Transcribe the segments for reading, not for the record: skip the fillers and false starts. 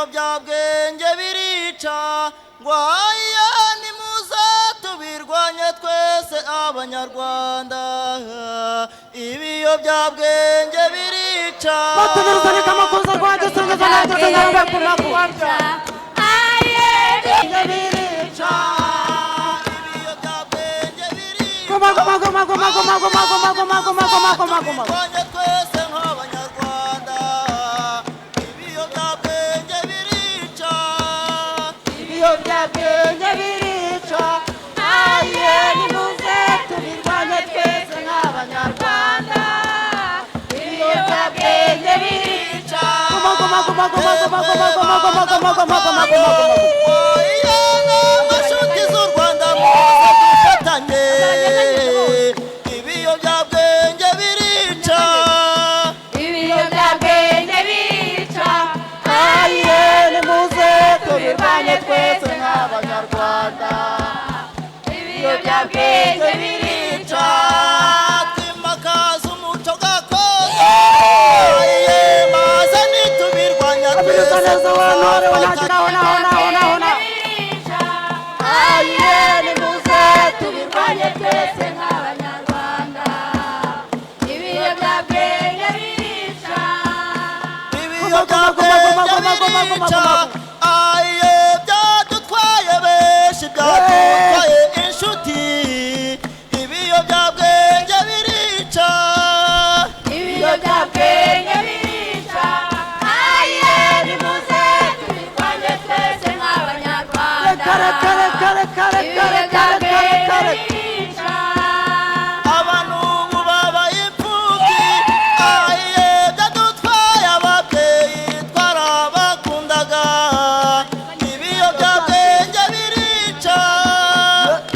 ibiyobyabwenge birica ngo aya nimuze tubirwanye twese abanyarwanda ibiyobyabwenge birica batubiruzanika amakuza rwanjye singiza nanjye singabe kumakuza birica ibiyobyabwenge birica goma goma goma goma goma goma goma goma goma goma goma goma twirwanye twese nk'abanyarwanda ibiyobyabwenge birica ibiyobyabwenge birica aye nimuze tubirwanye twese nk'abanyarwanda ibiyobyabwenge birica goma goma goma goma goma goma goma goma goma goma goma goma oya n'amashuti z'u Rwanda muze dufatanye ibiyobyabwenge birica ibiyobyabwenge birica aye nimuze tubirwanye twese nk'abanyarwanda ibiyobyabwenge birica twimakaza umuco gakondo maze nitubirwanya twese aye nimuze tubirwanye twese nk'abanyarwanda ibiyobyabwenge birica ibiyobyabwenge birica aye byadutwaye benshi byadutwaye inshuti ibiyobyabwenge birica ibiyobyabwenge birica aye nimuze tubirwanye twese nk'abanyarwanda ibiyobyabwenge birica abantu ubu babaye imfubyi aye byadutwaye ababyeyi twarabakundaga ibiyobyabwenge birica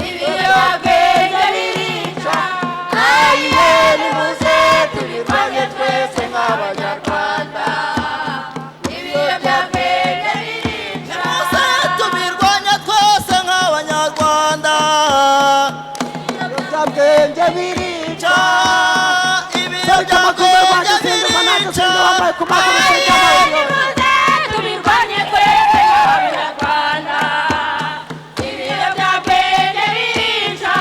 ibiyobyabwenge birica aye nimuze tubirwanye twese nk'abanyarwanda ibiyobyabwenge birica muze tubirwanya twese nk'abanyarwanda ibiyobyabwenge birica ibiyobyabwenge birica nimuze tubirwanye twese nk'abanyarwanda ibiyobyabwenge birica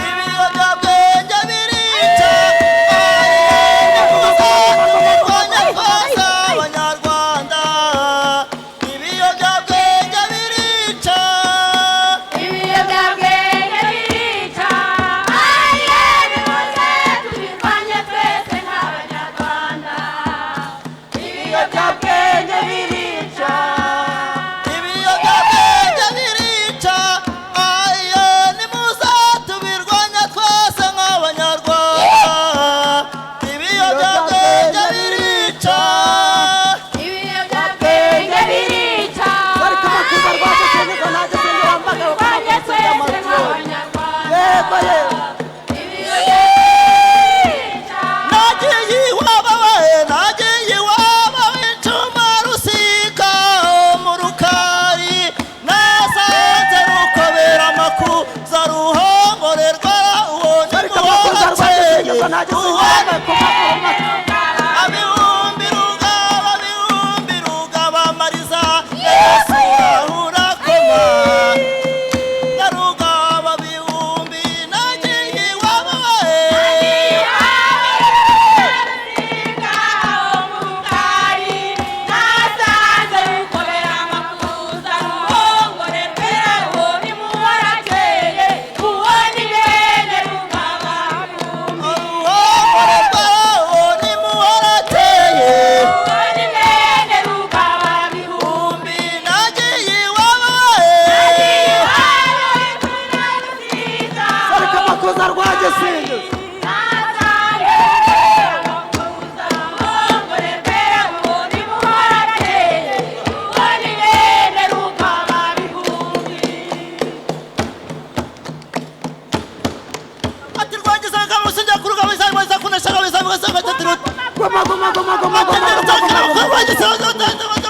ibiyobyabwenge birica muze tubirwanya twese abanyarwanda ibiyobyabwenge birica ibiyobyabwenge birica aye nimuze tubirwanye twese nk'abanyarwanda ibiyobyabwenge birica ibiyobyabwenge birica aye nimuze tubirwanya twese nk'abanyarwanda ibiyobyabwenge birica ibiyobyabwenge birica tubirwanye twese nk'abanyarwanda ibiyobyabwenge nagiye iwabo we nagiye iwabo w'incuma rusika mu rukari nasanze rukobera amakuza ruhongorerwa uwo ni muhorakeye abihumbi rugaba mariza yesu urakoma na rugaba bihumbi nagiye iwabo we ruhongorerwa uwo ni muhorakeye bihumbi nagiye iwabo we ati rwangiza kamusinja kuruga biza biza kunesha biza biza biza Goma goma goma goma goma goma goma.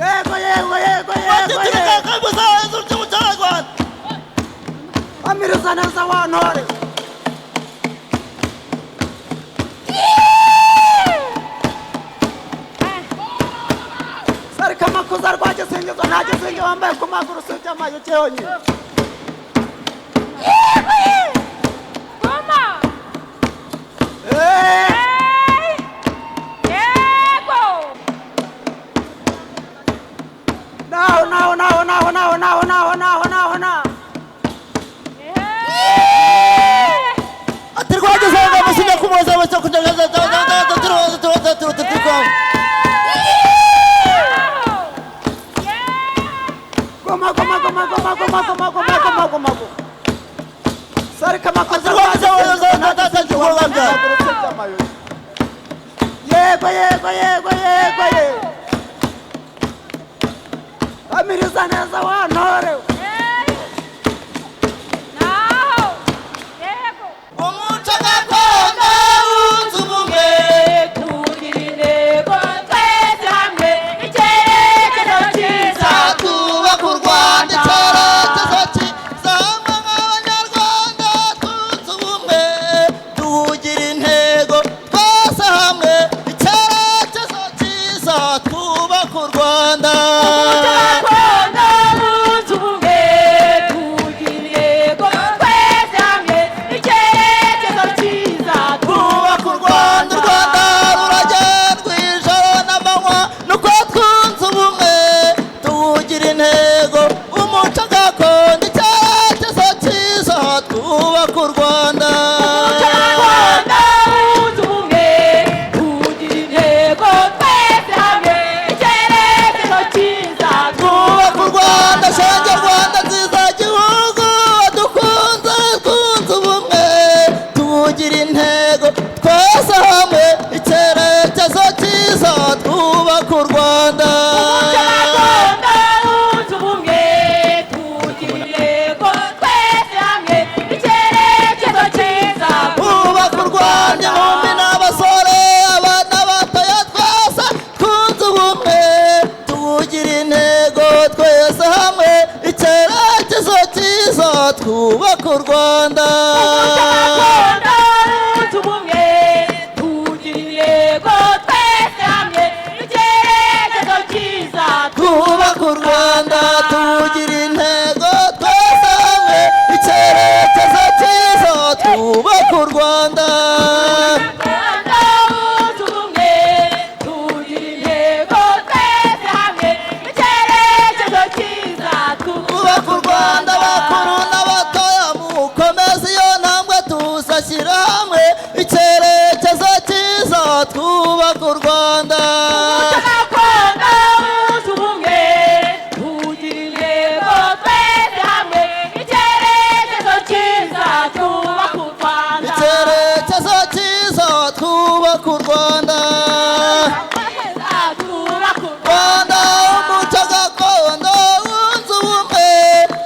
Yego yego yego yego yego. Amiri sana za wanore. kuza rwagisingizwa nta gisingi wambaye ku maguru usibye amayugi yonyine. Naho. ati rwageze bamusinya kumuza bose kujagaza Goma. Sari kama kuza rwageze yego. Amiriza neza wantore. umuco gakondo wunze ubumwe tugira intego twese hamwe icyerekezo cyiza twubaka u Rwanda icyerekezo cyiza nk'abanyarwanda twunze ubumwe tugira intego twese hamwe icyerekezo cyiza twubaka u Rwanda. twubaka u Rwanda. twubaka u Rwanda tugira intego twese hamwe icyerekezo cyiza twubaka u Rwanda. twubaka u Rwanda bakuru n'abatoya mukomeze iyo ntambwe tuzashyira hamwe icyerekezo cyiza twubaka u Rwanda. twubaka u Rwanda. Rwanda umuco gakondo wunze ubumwe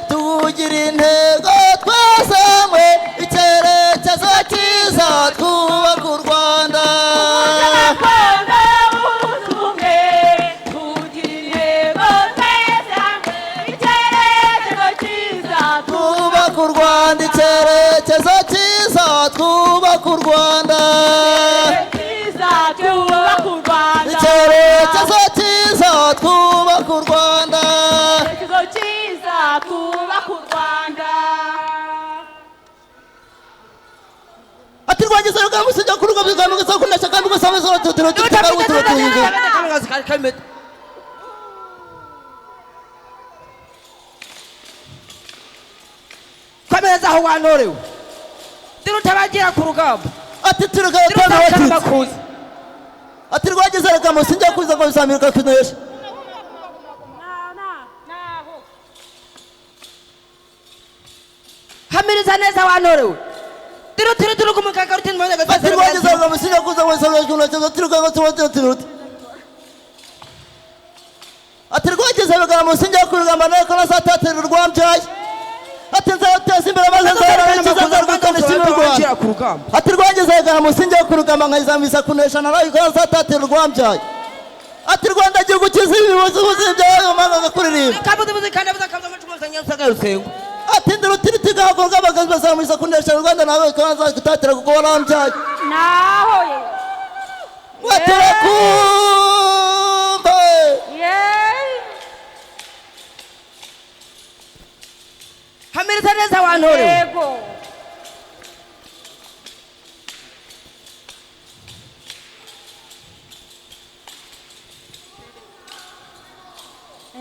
tugira intego twese hamwe icyerekezo cyiza twubaka u Rwanda. twubaka u Rwanda icyerekezo cyiza twubaka u Rwanda. icyerekezo cyiza twubaka u Rwanda. ati rwagize rugamusijya ku rugo bigamugisa kunesha kandi gusaba zo tutiro Kameza aho wanorewe. Dirutabagira ku rugamba. ati turuga Bakuzi. ati rwagize rugamusijya kuza ngo bisamirika kunesha. Hamiriza neza wanorewe. Tiro kumukaka rutin mwana ati rwagize rugamusijya kuza ngo bisamirika kunesha turuga ngo tiro. ati rwagize rugamusijya ku rugamba nako nasatatira urwambyaye. ati nzateza imbere ati rwageze rugamusijya ku rugamba nkayizamisa kunesha narayo nasatatira urwambyaye. ati Rwanda gihugu kizi ibibazo byayo manga kuririmba. ati ndirutiri gahagoga bagazamisa kunesha Rwanda nawe kanza gutatira kuko warambyaye. naho watera kumba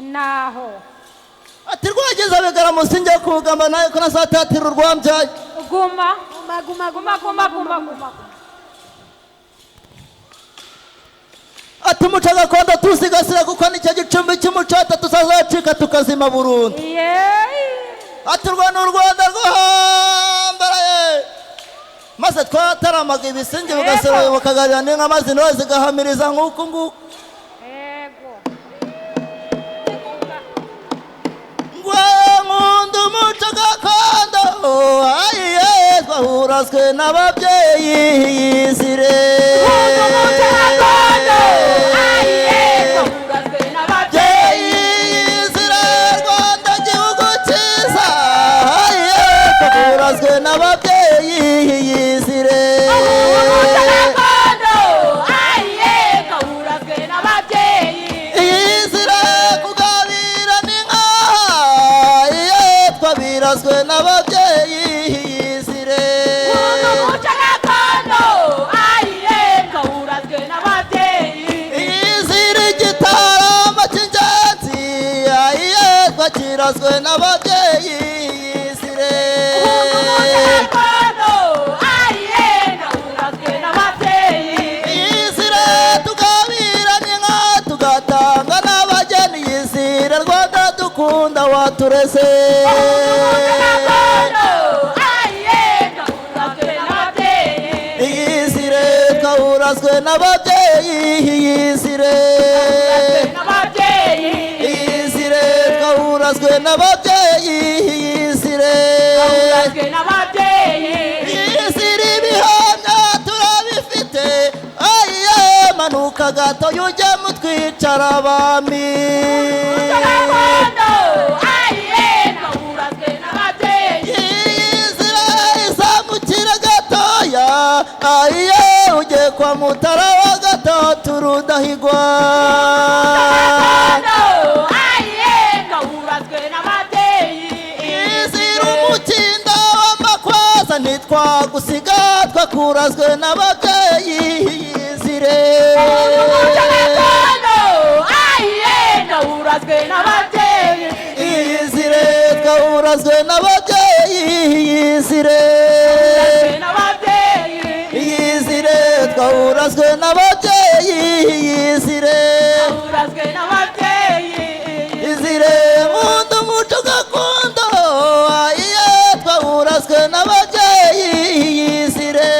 naho ati rwageze abigaramu sinjya kurugamba nawe ko nasatatira urwambyaye guma guma ati umuco gakondo tusigasira kuko nicyo gicumbi cy'umuco tuzazacika tukazima burundu ati urwanda rwo hambere maze twataramaga ibisingi bugasira bukaganira n'inka maze intore zigahamiriza nk'uku nguku nkunda umuco gakondo ayiye twahurazwe n'ababyeyi yizire yizire rwanda gihugu cyiza ayiye twahurazwe n'ababyeyi yizire yizire kugabira n'inka ayiye twabirazwe n'ababyeyi yizire yizire igitaramo cy'ingenzi ayiye twakirazwe n'ababyeyi yizire yizire tugabira n'inka tugatanga n'abageni yizire rwanda dukunda waturese yizire twahurazwe n'ababyeyi yizire yizire twahurazwe n'ababyeyi yizire yizire ibihamya turabifite ayiye manuka gato yujye mutwicara abami yizire izamukire gatoya ayiye ujye kwa mutara wa gatatu rudahigwa yizire umukinda w'amakwaza ntitwagusiga twakurazwe n'ababyeyi yizire yizire twahurazwe n'ababyeyi yizire yizire twahurazwe n'ababyeyi yizire yizire nkunda umuco gakondo ayiye twahurazwe n'ababyeyi yizire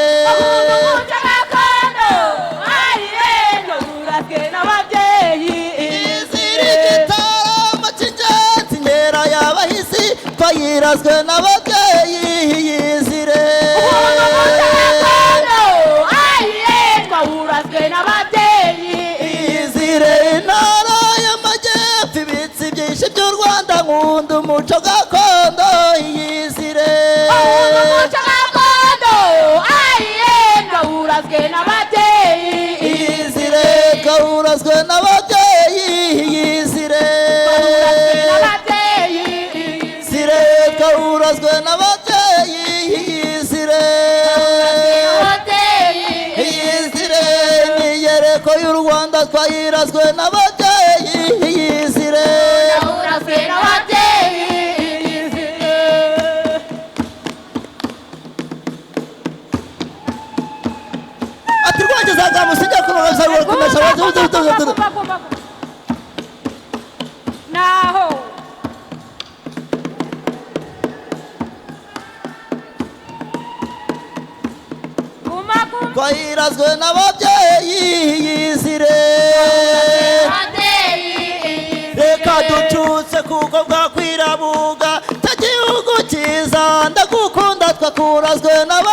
yizire igitaramo cy'ingenzi nkera y'abahisi twayirazwe n'ababyeyi yizire yizire intara y'amajyepfo ibitsi byinshi by'u rwanda nkunda umuco gakondo yizire yizire twahurazwe n'ababyeyi yizire yizire twahurazwe n'ababyeyi yizire yizire imyiyereko y'u rwanda twayirazwe n'ababyeyi yizire ati rwagezaga musijya kunoza rukomeza naho twayirazwe n'ababyeyi yizire reka ducutse kuko bwakwirabuga cyo gihugu cyiza ndagukunda twakurazwe n'ababyeyi